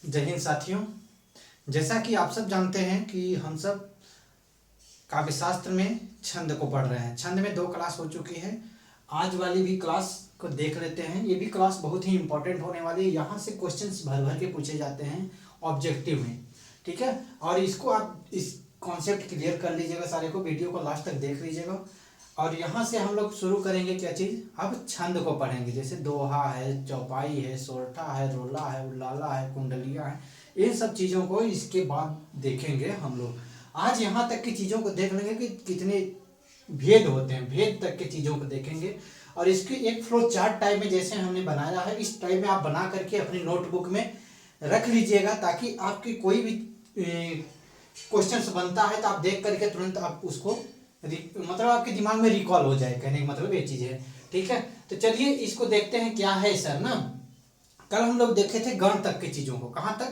जय हिंद साथियों। जैसा कि आप सब जानते हैं कि हम सब काव्य शास्त्र में छंद को पढ़ रहे हैं। छंद में 2 क्लास हो चुकी है। आज वाली भी क्लास को देख लेते हैं। ये भी क्लास बहुत ही इंपॉर्टेंट होने वाली है। यहाँ से क्वेश्चंस भर भर के पूछे जाते हैं ऑब्जेक्टिव में, ठीक है। और इसको आप इस कॉन्सेप्ट क्लियर कर लीजिएगा, सारे को वीडियो को लास्ट तक देख लीजिएगा। और यहाँ से हम लोग शुरू करेंगे क्या चीज़, अब छंद को पढ़ेंगे। जैसे दोहा है, चौपाई है, सोरठा है, रोला है, उलाला है, कुंडलिया है, इन सब चीज़ों को इसके बाद देखेंगे हम लोग। आज यहाँ तक की चीज़ों को देख लेंगे कि कितने भेद होते हैं, भेद तक की चीज़ों को देखेंगे। और इसकी एक फ्लो चार्ट टाइप में जैसे हमने बनाया है, इस टाइप में आप बना करके अपनी नोटबुक में रख लीजिएगा, ताकि आपकी कोई भी क्वेश्चंस बनता है तो आप देख करके तुरंत आप उसको मतलब आपके दिमाग में रिकॉल हो जाए। कहने का मतलब ये चीज़ है, ठीक है। तो चलिए इसको देखते हैं क्या है सर ना। कल हम लोग देखे थे गण तक की चीज़ों को। कहाँ तक?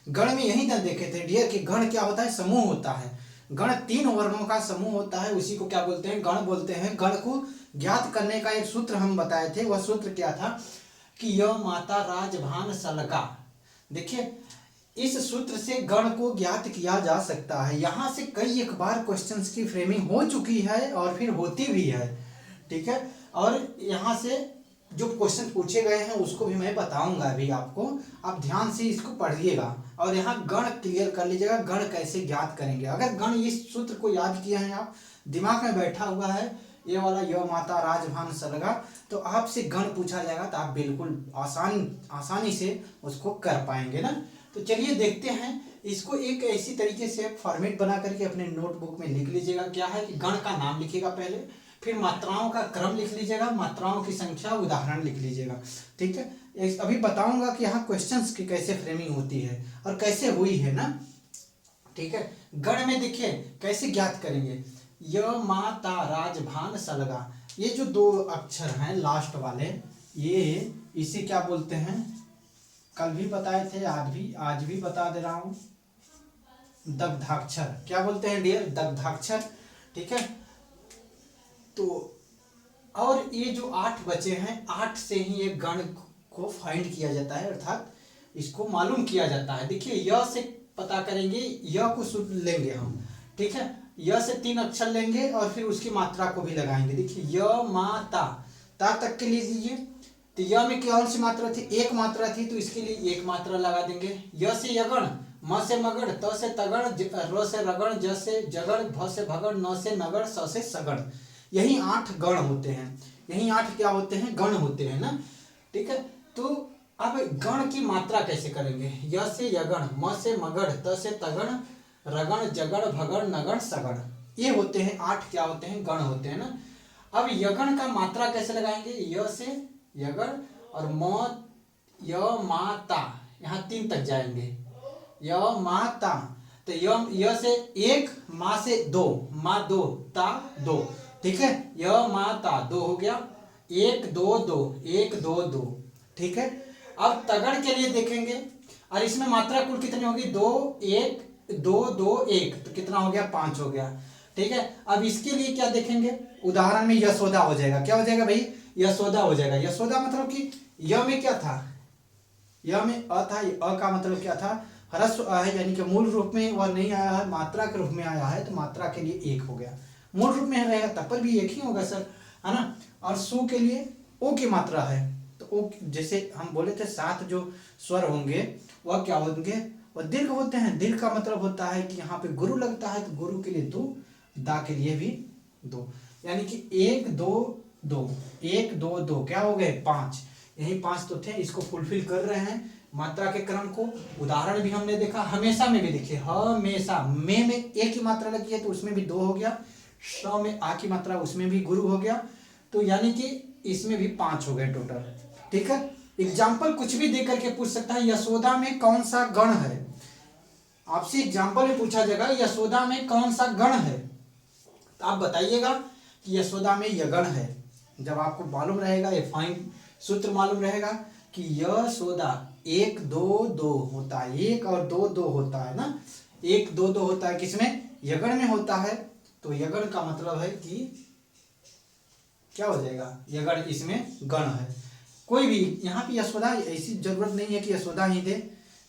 गण में यही तक देखे थे डियर कि गण क्या होता है, समूह होता है। गण 3 वर्णों का समूह होता है, उसी को क्या बोलते हैं, गण बोलते हैं। गण को ज्ञात करने का एक सूत्र हम बताए थे। वह सूत्र क्या था कि य माता राजभान सलका। देखिए इस सूत्र से गण को ज्ञात किया जा सकता है। यहाँ से कई एक बार क्वेश्चंस की फ्रेमिंग हो चुकी है और फिर होती भी है, ठीक है। और यहाँ से जो क्वेश्चन पूछे गए हैं उसको भी मैं बताऊंगा अभी आपको। आप ध्यान से इसको पढ़िएगा और यहाँ गण क्लियर कर लीजिएगा, गण कैसे ज्ञात करेंगे। अगर गण इस सूत्र को याद किए हैं, आप दिमाग में बैठा हुआ है ये वाला य माता राजभान सलगा, तो आपसे गण पूछा जाएगा तो आप बिल्कुल आसानी से उसको कर पाएंगे ना। तो चलिए देखते हैं इसको। एक ऐसी तरीके से फॉर्मेट बना करके अपने नोटबुक में लिख लीजिएगा। क्या है कि गण का नाम लिखिएगा पहले, फिर मात्राओं का क्रम लिख लीजिएगा, मात्राओं की संख्या, उदाहरण लिख लीजिएगा, ठीक है। अभी बताऊंगा कि यहाँ क्वेश्चंस की कैसे फ्रेमिंग होती है और कैसे हुई है ना, ठीक है। गण में देखिए कैसे ज्ञात करेंगे, य माता राजभान सलगा। ये जो 2 अक्षर हैं लास्ट वाले, ये इसे क्या बोलते हैं, कल भी बताए थे, आज भी बता दे रहा हूं, दग्धाक्षर। क्या बोलते हैं डियर? दग्धाक्षर, ठीक है। तो और ये जो 8 बचे हैं, 8 से ही एक गण को फाइंड किया जाता है, अर्थात इसको मालूम किया जाता है। देखिए य से पता करेंगे, य को सूत्र लेंगे हम, ठीक है। य से 3 अक्षर लेंगे और फिर उसकी मात्रा को भी लगाएंगे। देखिए य मा ता, ता तक के लिए लीजिए। तो य में कौन सी मात्रा थी? 1 मात्रा थी, तो इसके लिए 1 मात्रा लगा देंगे। य से यगण, म से मगड़, त से तगड़, र से रगड़, ज से जगड़, भ से भगड़, न से नगड़, स से सगड़। यही 8 गण होते हैं। यही 8 क्या होते हैं? गण होते हैं ना, ठीक है। तो अब गण की मात्रा कैसे करेंगे? य से यगण, म से मगड़, त से तगड़, रगण, जगड़, भगड़, नगड़, सगड़। ये होते हैं 8 क्या होते हैं? गण होते हैं ना। अब यगण का मात्रा कैसे लगाएंगे? य से यगण और म, य मा ता, यहाँ 3 तक जाएंगे। य मा ता, तो य से 1, मा से 2, मा 2, ता 2, ठीक है। य मा ता 2 हो गया, 1 2 2, 1 2 2, ठीक है। अब तगड़ के लिए देखेंगे और इसमें मात्रा कुल कितनी होगी? 2 1 2 2 1, तो कितना हो गया? 5 हो गया, ठीक है। अब इसके लिए क्या देखेंगे? उदाहरण में यशोदा हो जाएगा। क्या हो जाएगा भाई? यशोदा हो जाएगा। यशोदा मतलब कि य में क्या था? य में अ था। अ का मतलब क्या था? ह्रस्व अ है, यानी कि मूल रूप में वह नहीं आया है, मात्रा के रूप में आया है, तो मात्रा के लिए 1 हो गया। मूल रूप में रहेगा तब पर भी 1 ही होगा सर, है ना। और सु के लिए ओ की मात्रा है, तो ओ जैसे हम बोले थे 7 जो स्वर होंगे वह क्या होंगे? वह दीर्घ होते हैं। दीर्घ का मतलब होता है कि यहाँ पे गुरु लगता है, तो गुरु के लिए 2, दा के लिए भी 2, यानी कि 1 2 2, 1 2 2, क्या हो गए? 5। यही 5 तो थे, इसको फुलफिल कर रहे हैं मात्रा के क्रम को। उदाहरण भी हमने देखा। हमेशा में भी देखिए, हमेशा में 1 की मात्रा लगी है तो उसमें भी 2 हो गया। स में आ की मात्रा, उसमें भी गुरु हो गया, तो यानी कि इसमें भी 5 हो गए टोटल, ठीक है। एग्जाम्पल कुछ भी दे करके पूछ सकता है, यशोदा में कौन सा गण है? आपसे एग्जाम्पल में पूछा जाएगा यशोदा में कौन सा गण है, तो आप बताइएगा कि यशोदा में यगण है। जब आपको मालूम रहेगा, ये फाइन सूत्र मालूम रहेगा कि यशोदा 1 2 2 होता है, 1 और 2 2 होता है ना। 1 2 2 होता है किसमें? यगण में होता है। तो यगण का मतलब है कि क्या हो जाएगा? यगण इसमें गण है। कोई भी यहाँ पे यशोदा, ऐसी जरूरत नहीं है कि यशोदा ही दे,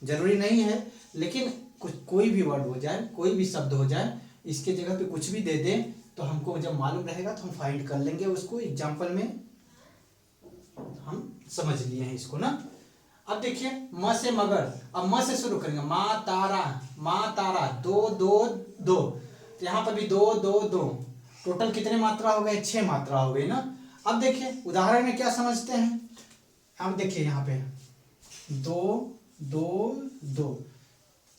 जरूरी नहीं है, लेकिन कुछ कोई भी वर्ड हो जाए, कोई भी शब्द हो जाए, इसके जगह पे कुछ भी दे दें तो हमको जब मालूम रहेगा तो हम फाइंड कर लेंगे उसको। एग्जाम्पल में हम समझ लिए हैं इसको ना। अब देखिए म से मगर, अब म से शुरू करेंगे, माँ तारा, माँ तारा, दो दो दो, तो यहाँ पर भी दो दो दो, टोटल कितने मात्रा हो गए, 6 मात्रा हो गई ना। अब देखिए उदाहरण में क्या समझते हैं, अब देखिए यहाँ पे दो दो दो,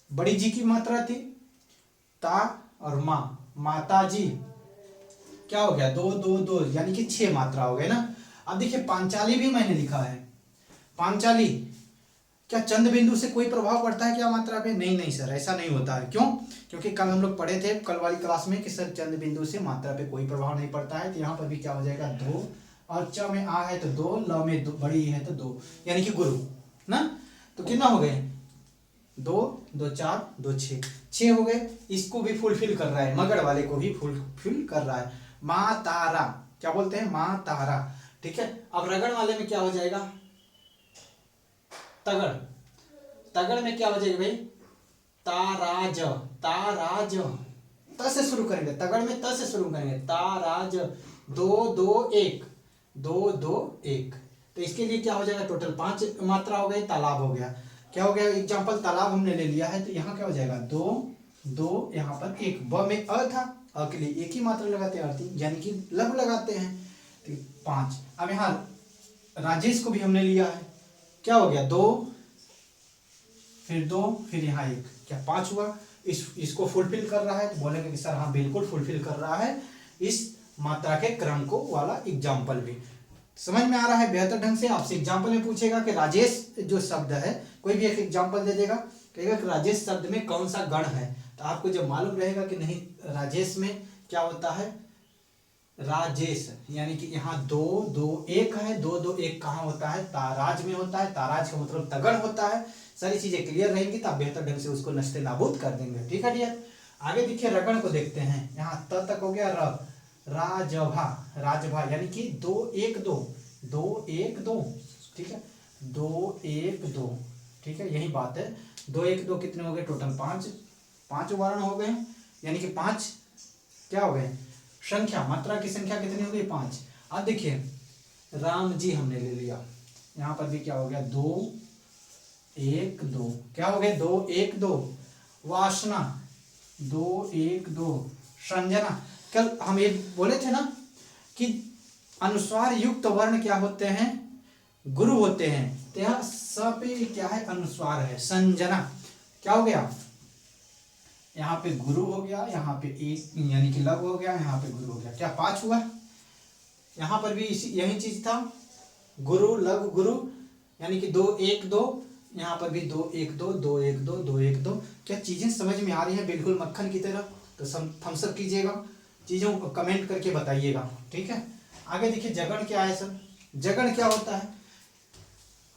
बड़ी जी की मात्रा थी ता और माँ, माता जी, क्या हो गया, दो दो दो, यानी कि 6 मात्रा हो गए ना। अब देखिए पांचाली भी मैंने लिखा है, पांचाली, क्या चंद बिंदु से कोई प्रभाव पड़ता है क्या मात्रा पे, नहीं नहीं सर, ऐसा नहीं होता है। क्यों, क्योंकि कल हम लोग पढ़े थे कल वाली क्लास में कि सर चंद बिंदु से मात्रा पे कोई प्रभाव नहीं पड़ता है। तो यहाँ पर भी क्या हो जाएगा, दो, और च में आ है तो दो, ल में दो, बड़ी है तो दो, यानी कि गुरु ना। तो कितना हो गए, दो दो चार दो, 6 हो गए। इसको भी फुलफिल कर रहा है, मगर वाले को भी फुलफिल कर रहा है। माँ तारा, क्या बोलते हैं, माँ तारा, ठीक है। अब रगड़ वाले में क्या हो जाएगा, तगड़, तगड़ में क्या हो जाएगा भाई, ताराज, ताराज, त से शुरू करेंगे, तगड़ में त से शुरू करेंगे, ताराज, दो दो एक, दो दो एक, तो इसके लिए क्या हो जाएगा, टोटल 5 मात्रा हो गई। तालाब हो गया, क्या हो गया, एग्जाम्पल तालाब हमने ले लिया है, तो यहाँ क्या हो जाएगा, दो दो, यहाँ पर एक, ब में अ था, अ के लिए एक ही मात्रा लगाते हैं, अर्थी यानी कि लघु लगाते हैं, तो 5। अब यहाँ राजेश को भी हमने लिया है, क्या हो गया, दो, फिर दो, फिर यहाँ एक, क्या 5 हुआ। इसको फुलफिल कर रहा है, तो बोलेंगे कि सर हाँ बिल्कुल फुलफिल कर रहा है इस मात्रा के क्रम को वाला एग्जाम्पल भी। समझ में आ रहा है बेहतर ढंग से। आपसे एग्जाम्पल में पूछेगा कि राजेश जो शब्द है, कोई भी एक एग्जाम्पल दे देगा, कहेगा कि राजेश शब्द में कौन सा गण है, तो आपको जब मालूम रहेगा कि नहीं राजेश में क्या होता है, राजेश, यानी कि यहाँ दो दो एक है, दो दो एक कहाँ होता है, ताराज में होता है, ताराज का मतलब तगड़ होता है। सारी चीजें क्लियर रहेंगी तो आप बेहतर ढंग से उसको नस्ते नाबूद कर देंगे, ठीक है डियर। आगे देखिए रगड़ को देखते हैं, यहाँ त तक हो गया, र, राजभा, राजभा, यानी कि दो एक दो, दो एक दो, ठीक है, दो एक दो, ठीक है, यही बात है। दो एक दो कितने हो गए, टोटल 5 उदाहरण हो गए, यानी कि 5 क्या हो गए, संख्या, मात्रा की संख्या कितनी हो गई, 5। अब देखिए राम जी हमने ले लिया, यहाँ पर भी क्या हो गया, दो एक दो, क्या हो गए, दो एक दो, वासना, दो एक दो, संजना। कल हम ये बोले थे ना कि अनुस्वार युक्त वर्ण क्या होते हैं, गुरु होते हैं, तो यहाँ स पे क्या है, अनुस्वार है, संजना, क्या हो गया, यहाँ पे गुरु हो गया, यहाँ पे एक यानी कि लघु हो गया, यहाँ पे गुरु हो गया, क्या 5 हुआ। यहाँ पर भी इसी यही चीज था, गुरु लघु गुरु, यानी कि दो एक दो, यहाँ पर भी दो एक दो, दो एक दो, दो एक दो। क्या चीजें समझ में आ रही है बिल्कुल मक्खन की तरह, तो थम्स अप कीजिएगा, चीजों को कमेंट करके बताइएगा, ठीक है। आगे देखिए जगण क्या है सर, जगण क्या होता है,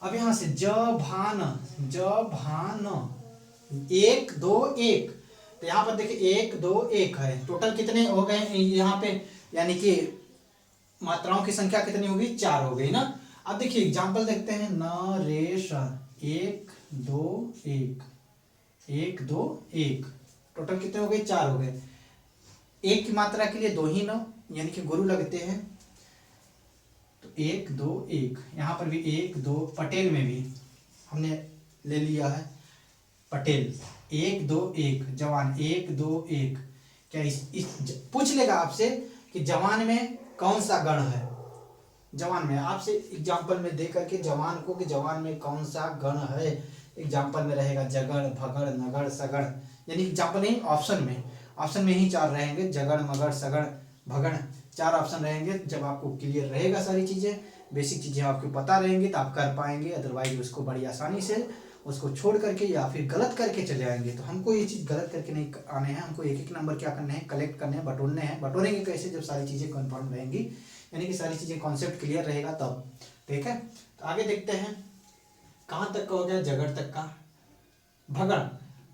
अब यहाँ से ज भान, एक दो एक, तो यहाँ पर देखिए एक दो एक है, टोटल कितने हो गए यहाँ पे, यानी कि मात्राओं की संख्या कितनी होगी, 4 हो गई ना। अब देखिए एग्जाम्पल देखते हैं, नरेश, एक दो एक, एक दो एक, टोटल कितने हो गए, 4 हो गए। एक की मात्रा के लिए 2 ही न, यानी कि गुरु लगते हैं, तो एक दो एक, यहाँ पर भी एक दो, पटेल में भी हमने ले लिया है, पटेल, एक दो एक, जवान, एक दो एक, क्या इस पूछ लेगा आपसे कि जवान में कौन सा गण है, जवान में आपसे एग्जाम्पल में दे करके जवान को कि जवान में कौन सा गण है, एग्जाम्पल में रहेगा जगड़ भगड़ नगड़ सगड़, यानी एग्जाम्पल नहीं ऑप्शन में ही 4 रहेंगे, जगड़ मगड़ सगड़ भगड़, 4 ऑप्शन रहेंगे। जब आपको क्लियर रहेगा सारी चीजें, बेसिक चीजें आपको पता रहेंगी तो आप कर पाएंगे, अदरवाइज उसको बड़ी आसानी से उसको छोड़ करके या फिर गलत करके चले आएंगे। तो हमको ये चीज़ गलत करके नहीं आने हैं, हमको एक एक नंबर क्या करने हैं, कलेक्ट करने हैं, बटोरने हैं। बटोरेंगे कैसे, जब सारी चीज़ें कन्फर्म रहेंगी, यानी कि सारी चीज़ें कॉन्सेप्ट क्लियर रहेगा तब, ठीक है। तो आगे देखते हैं, कहाँ तक का हो गया, जगड़ तक का। भगड़,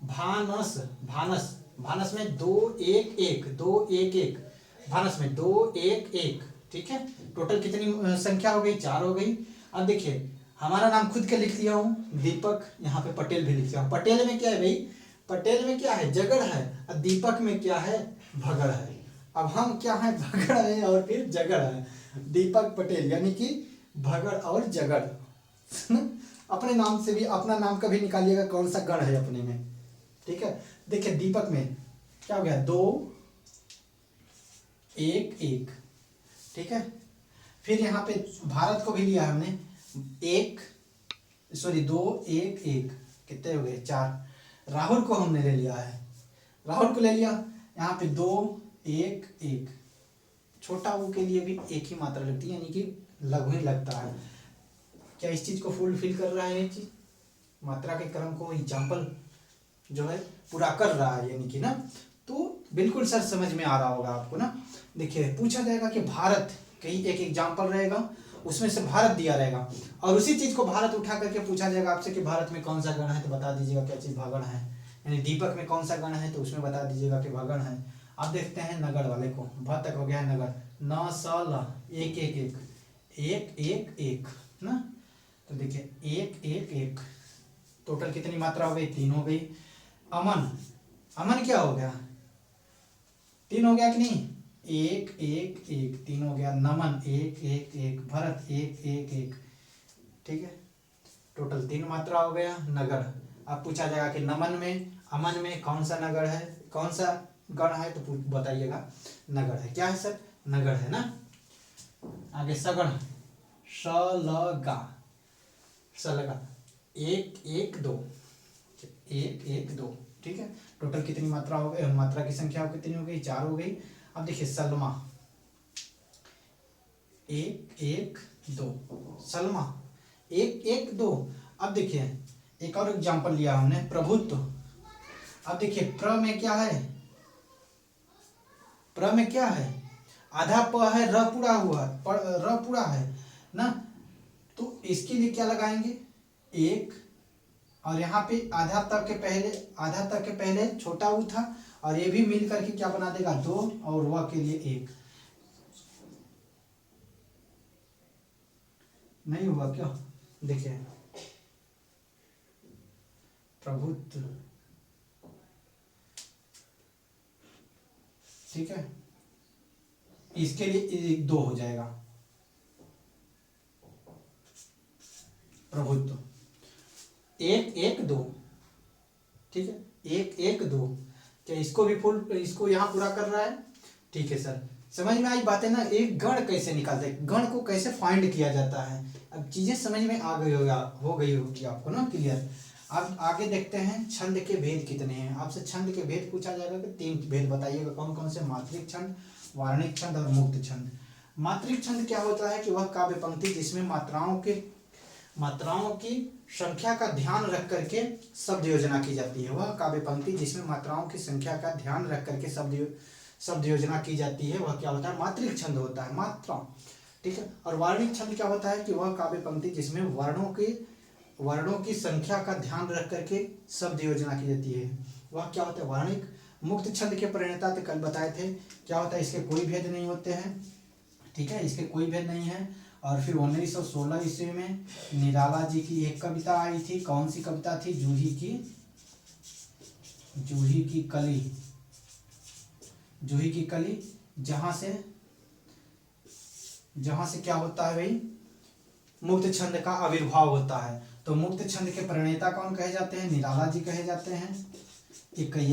भानस, भानस, भानस में 2 1 1, 2 1 1, भानस में 2 1 1, ठीक है। टोटल कितनी संख्या हो गई, 4 हो गई। अब देखिए हमारा नाम खुद के लिख लिया हूँ दीपक, यहाँ पे पटेल भी लिख लिया हूँ। पटेल में क्या है भाई, पटेल में क्या है, जगड़ है, और दीपक में क्या है, भगड़ है। अब हम क्या है, भगड़ है और फिर जगड़ है, दीपक पटेल यानी कि भगड़ और जगड़। अपने नाम से भी, अपना नाम का भी निकालिएगा कौन सा गण है अपने में, ठीक है। देखिए दीपक में क्या हो गया, 2 1 1, ठीक है। फिर यहाँ पे भारत को भी लिया है हमने, 2 1 1, कितने हो गए, 4। राहुल को हमने ले लिया है, राहुल को ले लिया, यहाँ पे 2 1 1। छोटा ऊ के लिए भी एक ही मात्रा लगती है, यानी कि लघु ही लगता है। क्या इस चीज को फुलफिल कर रहा है, ये चीज मात्रा के क्रम को एग्जाम्पल जो है पूरा कर रहा है, यानी कि ना। तो बिल्कुल सर समझ में आ रहा होगा आपको ना। देखिए पूछा जाएगा कि भारत, कहीं एक एग्जाम्पल रहेगा उसमें से भारत दिया रहेगा, और उसी चीज को भारत उठा करके पूछा जाएगा आपसे कि भारत में कौन सा गण है, तो बता दीजिएगा क्या चीज, भगण है। यानी दीपक में कौन सा गण है, तो उसमें बता दीजिएगा कि भगण है। अब देखते हैं नगड़ वाले को, भ तक हो गया है नगड़, न स ल 1 1 1 1 1 1 ना। तो देखिए 1 1 1, टोटल कितनी मात्रा हो गई, 3 हो गई। अमन, अमन क्या हो गया, 3 हो गया कि नहीं, 1 1 1, 3 हो गया। नमन 1 1 1, भरत 1 1 1, ठीक है, टोटल 3 मात्रा हो गया। नगड़, अब पूछा जाएगा कि नमन में, अमन में कौन सा नगड़ है, कौन सा गण है, तो बताइएगा नगड़ है। क्या है सर, नगड़ है ना। आगे सगण, सलगा, सलगा 1 1 2, 1 1 2, ठीक है। टोटल कितनी मात्रा हो गई, मात्रा की संख्या कितनी हो गई, 4 हो गई। अब देखिए सलमा 1 1 2, सलमा 1 1 2। अब देखिए एक और एग्जांपल लिया हमने, प्रभुत्व। अब देखिए प्र में क्या है, प्र में क्या है, आधा प है, र पूरा हुआ, र पूरा है ना। तो इसके लिए क्या लगाएंगे, 1, और यहाँ पे आधा तक के पहले छोटा ऊ था, और ये भी मिल करके क्या बना देगा, 2, और वह के लिए 1। नहीं हुआ क्या, देखिए प्रभुत्व, ठीक है, इसके लिए 2 हो जाएगा, प्रभुत्व 1 1 2, ठीक है, 1 1 2। क्या इसको भी फुल, इसको यहाँ पूरा कर रहा है, ठीक है सर। समझ में आई बातें ना, एक गण कैसे निकालते हैं, गण को कैसे फाइंड किया जाता है। अब चीजें समझ में आ गई होगी आपको ना, क्लियर। अब आगे देखते हैं छंद के भेद कितने हैं। आपसे छंद के भेद पूछा जाएगा कि 3 भेद बताइएगा, कौन कौन से, मात्रिक छंद, वार्णिक छंद और मुक्त छंद। मात्रिक छंद क्या होता है कि वह काव्य पंक्ति जिसमें मात्राओं की संख्या का ध्यान रख करके शब्द योजना की जाती है, वह काव्य पंक्ति जिसमें मात्राओं की संख्या का ध्यान रख करके शब्द योजना की जाती है, वह क्या होता है, मात्रिक छंद होता है, मात्रा, ठीक है। और वार्णिक छंद क्या होता है कि वह काव्य पंक्ति जिसमें वर्णों की संख्या का ध्यान रख करके शब्द योजना की जाती है, वह क्या होता है, वार्णिक। मुक्त छंद के प्रणेता तो कल बताए थे, क्या होता है, इसके कोई भेद नहीं होते हैं, ठीक है, इसके कोई भेद नहीं है। और फिर 1916 ईस्वी में निराला जी की एक कविता आई थी, कौन सी कविता थी, जूही की कली, जहां से क्या होता है भाई, मुक्त छंद का आविर्भाव होता है। तो मुक्त छंद के प्रणेता कौन कहे जाते हैं, निराला जी कहे जाते हैं। कई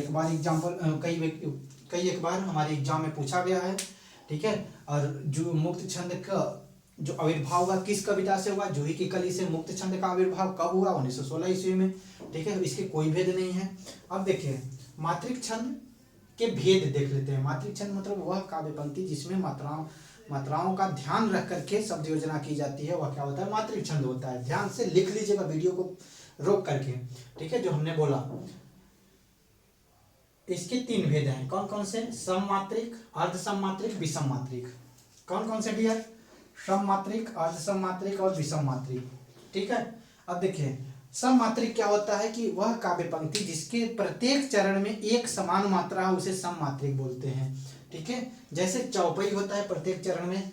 एक बार हमारे एग्जाम में पूछा गया है, ठीक है। और जो मुक्त छंद का जो आविर्भाव हुआ किस कविता से हुआ, जूही की कली से मुक्त छंद का आविर्भाव कब हुआ, 1916 ईस्वी में, ठीक है। इसके कोई भेद नहीं है। अब देखिए मात्रिक छंद के भेद देख लेते हैं। मात्रिक छंद मतलब वह काव्य पंक्ति जिसमें मात्राओं का ध्यान रख करके शब्द योजना की जाती है, वह क्या होता है, मात्रिक छंद होता है। ध्यान से लिख लीजिएगा वीडियो को रोक करके, ठीक है, जो हमने बोला। इसके 3 भेद हैं, कौन कौन से, सममात्रिक, अर्धसममात्रिक, विषममात्रिक। कौन कौन से डियर, सममात्रिक, अर्धसममात्रिक और विषममात्रिक, ठीक है। अब देखिए सममात्रिक क्या होता है कि वह काव्य पंक्ति जिसके प्रत्येक चरण में एक समान मात्रा है, उसे सममात्रिक बोलते हैं, ठीक है। जैसे चौपाई होता है, प्रत्येक चरण में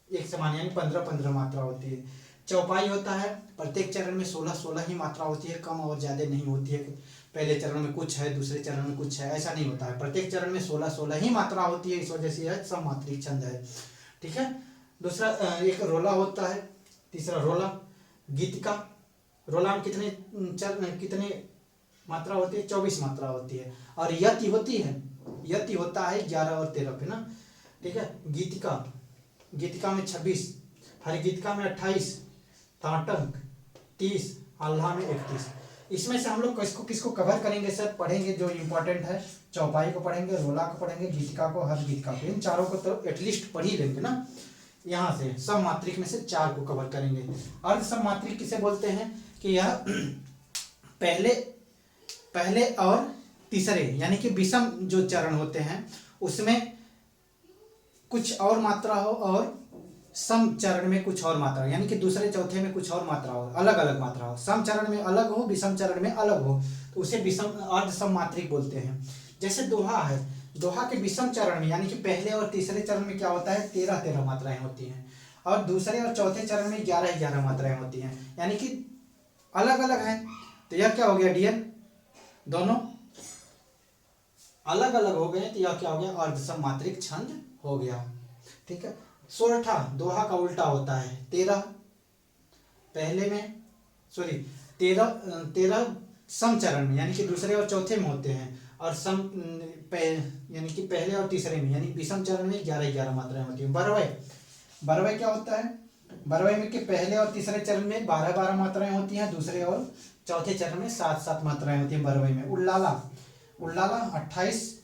एक समान, यानी 15 15 मात्रा होती है। चौपाई होता है, प्रत्येक चरण में 16-16 ही मात्रा होती है, कम और ज़्यादा नहीं होती है। पहले चरण में कुछ है, दूसरे चरण में कुछ है, ऐसा नहीं होता है। प्रत्येक चरण में 16-16 ही मात्रा होती है, इस वजह से यह सममात्रिक छंद है। ठीक है। दूसरा एक रोला होता है, तीसरा रोला, गीतिका। रोला में कितने चरण, कितने मात्रा होती है? 24 मात्रा होती है। और यति होती है, यति होता है 11 और 13 पे ना। ठीक है। गीतिका, गीतिका में 26, हरिगीतिका में 28, ताटंक 30, आल्हा में 31। इसमें से हम लोग किसको किसको कवर करेंगे सर? पढ़ेंगे जो इम्पोर्टेंट है, चौपाई को पढ़ेंगे, रोला को पढ़ेंगे, गीतिका को, हरिगीतिका को। इन चारों को तो एटलीस्ट पढ़ ही लेंगे ना। यहाँ से सब मात्रिक में से 4 को कवर करेंगे। अर्ध सब मात्रिक किसे बोलते हैं? कि यह पहले और तीसरे यानी कि विषम जो चरण होते हैं उसमें कुछ और मात्रा हो, और सम चरण में कुछ और मात्रा, यानी कि दूसरे चौथे में कुछ और मात्रा हो, अलग अलग मात्रा हो। सम चरण में अलग हो, विषम चरण में अलग हो, तो उसे विषम अर्ध सम मात्रिक बोलते हैं। जैसे दोहा है, दोहा के विषम चरण में यानी कि पहले और तीसरे चरण में क्या होता है? 13-13 मात्राएं होती हैं, और दूसरे और चौथे चरण में 11-11 मात्राएं होती हैं, यानी कि अलग अलग है। तो यह क्या हो गया डियर? दोनों अलग अलग हो गए, तो यह क्या हो गया? अर्ध सम मात्रिक छंद हो गया। ठीक है। सोरठा दोहा का उल्टा होता है। 13 पहले में, सॉरी 13 सम चरण में यानी कि दूसरे और चौथे में होते हैं, और यानी कि पहले और तीसरे में यानी विषम चरण में 11-11 मात्राएं होती हैं। बरवय, बरवय क्या होता है? बरवय में कि पहले और तीसरे चरण में 12-12 मात्राएं होती हैं, दूसरे और चौथे चरण में 7-7 मात्राएं होती हैं बरवय में। उल्लाला, उल्लाला 28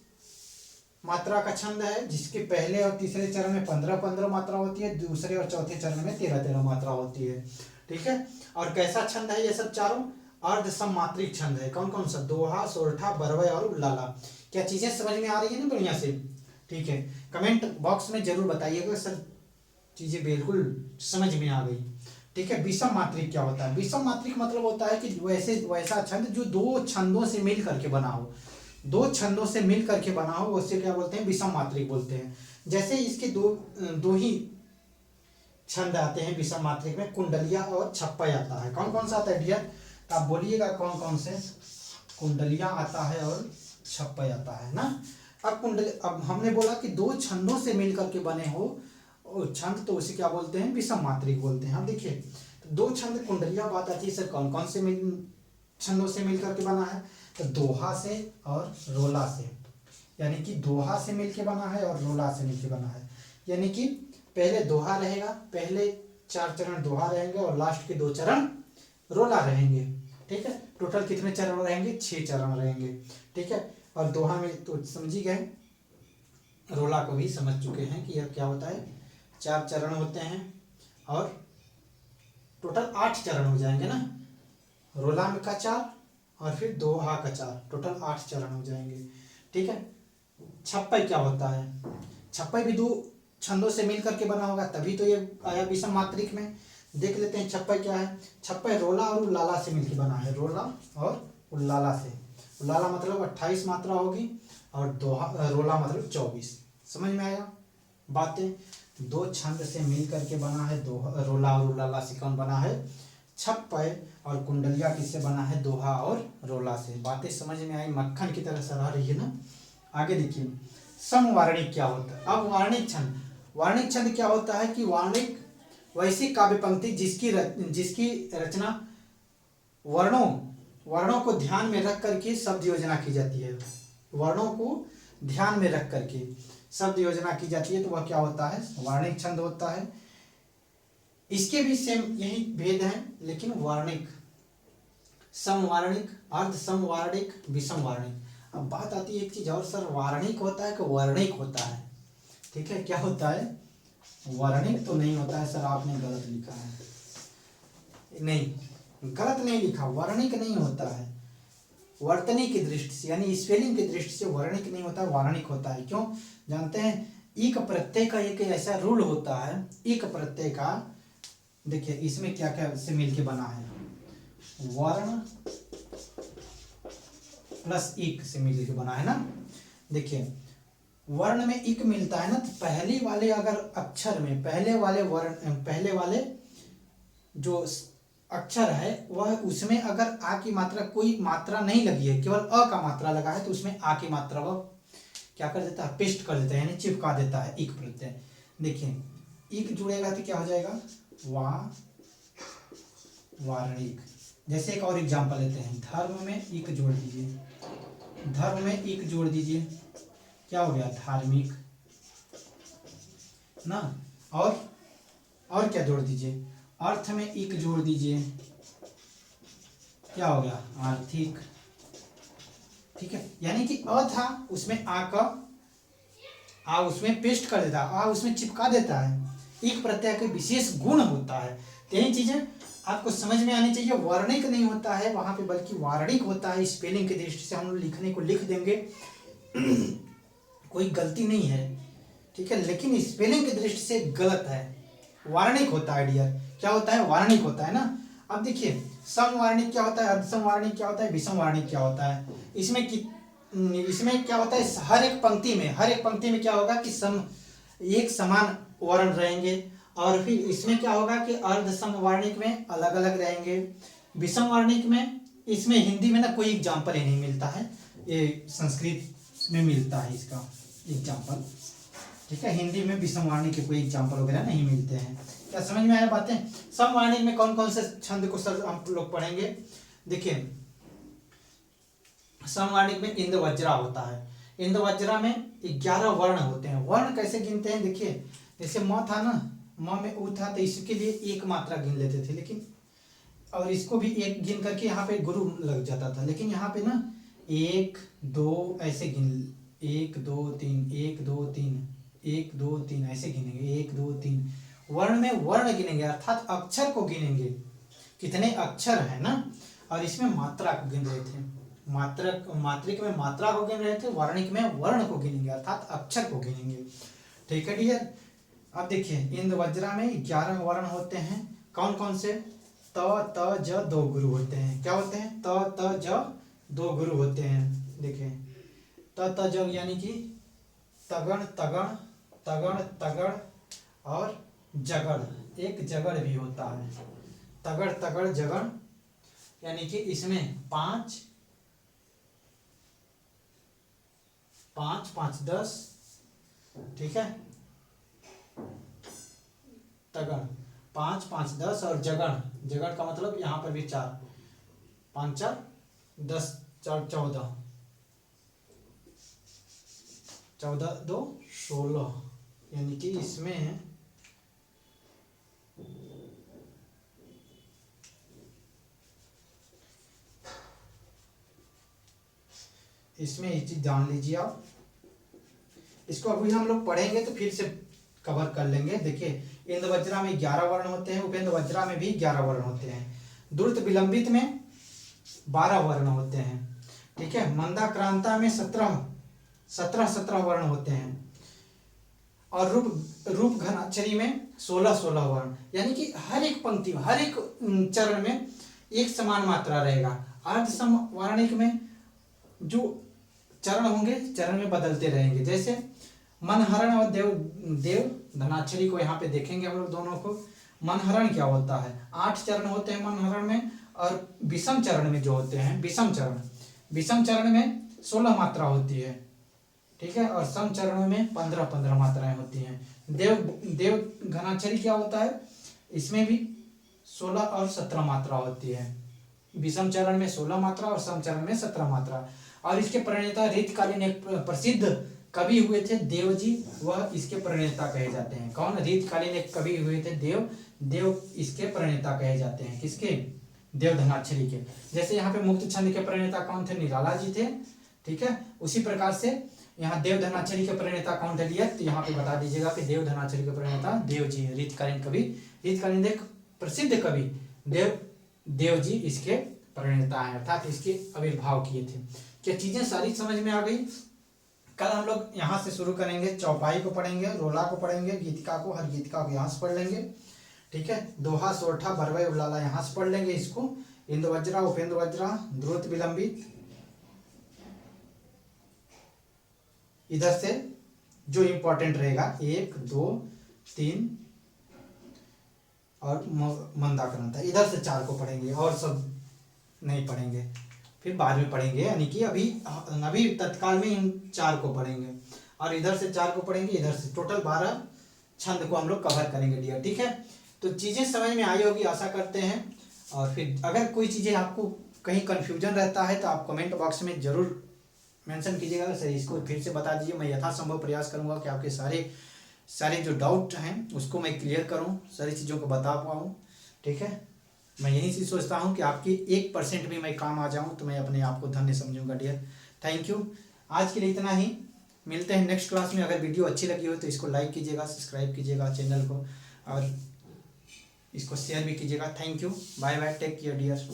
मात्रा का छंद है, जिसके पहले और तीसरे चरण में 15-15 मात्रा होती है, दूसरे और चौथे चरण में 13-13 मात्रा होती है। ठीक है। और कैसा छंद है ये सब चारों? अर्ध सम मात्रिक छंद है। कौन कौन सा? दोहा, सोरठा, बरवय और उल्लाला। क्या चीजें समझ में आ रही है ना बढ़िया से? ठीक है। कमेंट बॉक्स में जरूर बताइएगा सर चीजें बिल्कुल समझ में आ गई। ठीक है। विषम मात्रिक क्या होता है? विषम मात्रिक मतलब होता है कि वैसा छंद जो दो छंदों से मिल करके बना हो, दो छंदों से मिल करके बना हो, उससे क्या बोलते हैं? विषम मात्रिक बोलते हैं। जैसे इसके दो ही छंद आते हैं विषम मात्रिक में, कुंडलिया और छप्पय आता है। कौन कौन सा आता है डियर? आप बोलिएगा कौन कौन से? कुंडलिया आता है और छप्पय आता है ना। अब हमने बोला कि दो छंदों से मिल करके बने हो छंद, तो उसे क्या बोलते हैं? विषम मात्रिक बोलते हैं। अब देखिए, तो दो छंद कुंडलिया बात आती है सर, कौन कौन से छंदों से मिल करके बना है? तो दोहा से और रोला से, यानी कि दोहा से मिलके बना है और रोला से मिलके बना है। यानी कि पहले दोहा रहेगा, पहले 4 चरण दोहा रहेंगे और लास्ट के 2 चरण रोला रहेंगे। ठीक है। टोटल कितने चरण रहेंगे? 6 चरण रहेंगे। ठीक है। और दोहा में तो समझ ही गए, रोला को भी समझ चुके हैं कि यह क्या होता है। 4 चरण होते हैं और टोटल 8 चरण हो जाएंगे ना। रोला में का 4 और फिर दोहा का 4, टोटल 8 चरण हो जाएंगे। ठीक है। छप्पय क्या होता है? छप्पय भी 2 छंदों से मिल करके बना होगा, तभी तो ये आया विषम मात्रिक में। देख लेते हैं छप्पय क्या है। छप्पय रोला और उल्लाला से मिलकर बना है, रोला और उल्लाला से। उल्लाला मतलब 28 मात्रा होगी और रोला मतलब 24। समझ में आया बातें? 2 छंद से मिल करके बना है रोला और उल्लाला से। कौन बना है? छप्पय। और कुंडलिया किससे बना है? दोहा और रोला से। बातें समझ में आई? मक्खन की तरह सराह रही है ना। आगे देखिए, समवार्णिक क्या होता है? अब वार्णिक छंद, वार्णिक छंद क्या होता है? कि वार्णिक वैसी काव्य पंक्ति जिसकी रचना वर्णों को ध्यान में रख करके शब्द योजना की जाती है। वर्णों को ध्यान में रख करके शब्द योजना की जाती है, तो वह क्या होता है? वार्णिक छंद होता है। इसके भी सेम यही भेद है, लेकिन वार्णिक, समवार्णिक, अर्ध समवार्णिक, विषम वार्णिक। अब बात आती है एक चीज और सर, वार्णिक होता है कि वर्णिक होता है? ठीक है। क्या होता है? वर्णिक तो नहीं होता है सर, आपने गलत लिखा है। नहीं, गलत नहीं लिखा, वर्णिक नहीं होता है। वर्तनी की दृष्टि से यानी स्पेलिंग की दृष्टि से वर्णिक नहीं होता, वार्णिक होता है। क्यों जानते हैं? इक प्रत्यय का एक ऐसा रूल होता है, इक प्रत्यय का, देखिए इसमें क्या क्या से मिलके बना है? वर्ण प्लस इक से मिलके बना है ना। देखिए वर्ण में इक मिलता है ना, तो पहले वाले अगर अक्षर में पहले वाले जो अक्षर है वह उसमें अगर आ की मात्रा, कोई मात्रा नहीं लगी है, केवल अ का मात्रा लगा है, तो उसमें आ की मात्रा वह क्या कर देता है, पेस्ट कर देता है, यानी चिपका देता है इक प्रत्यय। देखिए इक जुड़ेगा तो क्या हो जाएगा, वारणिक। जैसे एक और एग्जांपल लेते हैं, धर्म में इक जोड़ दीजिए, धर्म में इक जोड़ दीजिए, क्या हो गया, धार्मिक ना। और क्या जोड़ दीजिए, अर्थ में इक जोड़ दीजिए, क्या हो गया, आर्थिक। ठीक है, यानी कि अ था उसमें आ उसमें पेस्ट कर देता है, आ उसमें चिपका देता है, एक प्रत्यय के विशेष गुण होता है। यही चीजें आपको समझ में आनी चाहिए। वर्णिक नहीं होता है वहां पे, बल्कि वारणिक होता है। स्पेलिंग की दृष्टि से हम लोग लिखने को लिख देंगे, कोई गलती नहीं है, ठीक है, लेकिन स्पेलिंग की दृष्टि से गलत है, वारणिक होता है डियर। क्या होता है, वारणिक होता है ना। अब देखिए समवार्णिक क्या होता है, अर्धसमवार्णिक क्या होता है, विषमवार्णिक क्या होता है। इसमें क्या होता है, हर एक पंक्ति में क्या होगा कि एक समान वर्ण रहेंगे, और फिर इसमें क्या होगा कि अर्धसमवार्णिक में अलग अलग रहेंगे। विषमवार्णिक में, इसमें हिंदी में ना कोई एग्जाम्पल ही नहीं मिलता है, ये संस्कृत में मिलता है इसका एग्जाम्पल, ठीक है। हिंदी में विषमवार्णिक के कोई एग्जाम्पल वगैरह नहीं मिलते हैं। क्या समझ में आया बातें। समवार्णिक में कौन कौन से छंद को सर हम लोग पढ़ेंगे। देखिए समवार्णिक में इंद वज्रा होता है। इंद वज्रा में 11 वर्ण होते हैं। वर्ण कैसे गिनते हैं, देखिए जैसे म था ना, म में उ था, तो इसके लिए एक मात्रा गिन लेते थे, लेकिन और इसको भी एक गिन करके यहाँ पे गुरु लग जाता था, लेकिन यहाँ पे ना 1 2 ऐसे गिन, 1 2 3 1 2 3 1 2 3 ऐसे गिनेंगे, 1 2 3 वर्ण में वर्ण गिनेंगे, अर्थात अक्षर को गिनेंगे, कितने अक्षर है ना। और इसमें मात्रा को गिन रहे थे, मात्रिक में मात्रा को गिन रहे थे, वर्णिक में वर्ण को गिनेंगे, अर्थात अक्षर को गिनेंगे, ठीक है डियर। अब देखिए इंद वज्रा में 11 वर्ण होते हैं। कौन कौन से, त त ज दो गुरु होते हैं। क्या होते हैं, त त ज दो गुरु होते हैं। देखिए त त ज यानी कि तगण तगण, तगण तगड़, और जगड़, एक जगड़ भी होता है, तगड़ तगड़ जगड़, यानी कि इसमें 5 5 5 10, ठीक है, तगड़ 5 5 10, और जगड़, जगड़ का मतलब यहाँ पर भी 4, 5 4 10 4 14, 14 2 16, यानी कि इसमें ये चीज जान लीजिए आप। इसको अभी हम लोग पढ़ेंगे तो फिर से कवर कर लेंगे। देखिए इंद वज्रा में 11 वर्ण होते हैं, उपेंद्र वज्रा में भी 11 वर्ण होते हैं, द्रुत विलंबित में 12 वर्ण होते हैं, ठीक है, मंदाक्रांता में 17 वर्ण होते हैं, और रूप घनाक्षरी में 16 वर्ण, यानी कि हर एक पंक्ति में, हर एक चरण में एक समान मात्रा रहेगा। अर्धसमवार्णिक में जो चरण होंगे, चरण में बदलते रहेंगे। जैसे मनहरण और देव धनाक्षरी को यहाँ पे देखेंगे हम लोग दोनों को। मनहरण क्या होता है, 8 चरण होते हैं मनहरण में, और विषम चरण में जो होते हैं, विषम चरण में 16 मात्रा होती है, ठीक है, और सम चरणों में 15 मात्राएं होती हैं। देव घनाक्षरी क्या होता है, इसमें भी 16 और 17 मात्रा होती है। विषम चरण में 16 मात्रा और सम चरण में 17 मात्रा। और इसके प्रणेता रीतकालीन एक प्रसिद्ध कवि हुए थे देवजी, वह इसके प्रणेता कहे जाते हैं। कौन, रीतकालीन एक कवि हुए थे देव इसके प्रणेता कहे जाते हैं। किसके, देव धनाक्षरी के। जैसे यहाँ पे मुक्त छंद के प्रणेता कौन थे, निराला जी थे, ठीक है। उसी प्रकार से यहाँ देव धनाक्षरी के प्रणेता कौन थे डियर, तो यहाँ पे बता दीजिएगा कि देव धनाक्षरी के प्रणेता देव जी, रीतकालीन कवि, रीतकालीन एक प्रसिद्ध कवि देव जी इसके प्रणेता है, अर्थात इसके आविर्भाव किए थे। क्या चीजें सारी समझ में आ गई। कल हम लोग यहाँ से शुरू करेंगे, चौपाई को पढ़ेंगे, रोला को पढ़ेंगे, गीतिका को, हर गीतिका को यहाँ से पढ़ लेंगे, ठीक है। दोहा सोरठा बरवई उलाला यहाँ से पढ़ लेंगे इसको। इंद वज्रा, उपेंद्र वज्रा, द्रुत विलंबित, इधर से जो इंपॉर्टेंट रहेगा 1 2 3 और मंदाक्रांता, इधर से 4 को पढ़ेंगे और सब नहीं पढ़ेंगे, फिर बाद में पढ़ेंगे, यानी कि अभी अभी तत्काल में इन 4 को पढ़ेंगे और इधर से 4 को पढ़ेंगे, इधर से टोटल 12 छंद को हम लोग कवर करेंगे डियर। ठीक है, तो चीज़ें समझ में आई होगी आशा करते हैं। और फिर अगर कोई चीज़ें आपको कहीं कन्फ्यूजन रहता है तो आप कमेंट बॉक्स में ज़रूर मेंशन कीजिएगा, सर इसको फिर से बता दीजिए। मैं यथासंभव प्रयास करूँगा कि आपके सारे जो डाउट हैं उसको मैं क्लियर करूँ, सारी चीज़ों को बता पाऊँ। ठीक है, मैं यही चीज़ सोचता हूँ कि आपकी 1% भी मैं काम आ जाऊँ तो मैं अपने आप को धन्य समझूंगा डियर। थैंक यू, आज के लिए इतना ही, मिलते हैं नेक्स्ट क्लास में। अगर वीडियो अच्छी लगी हो तो इसको लाइक कीजिएगा, सब्सक्राइब कीजिएगा चैनल को और इसको शेयर भी कीजिएगा। Thank you, bye bye, take care dear.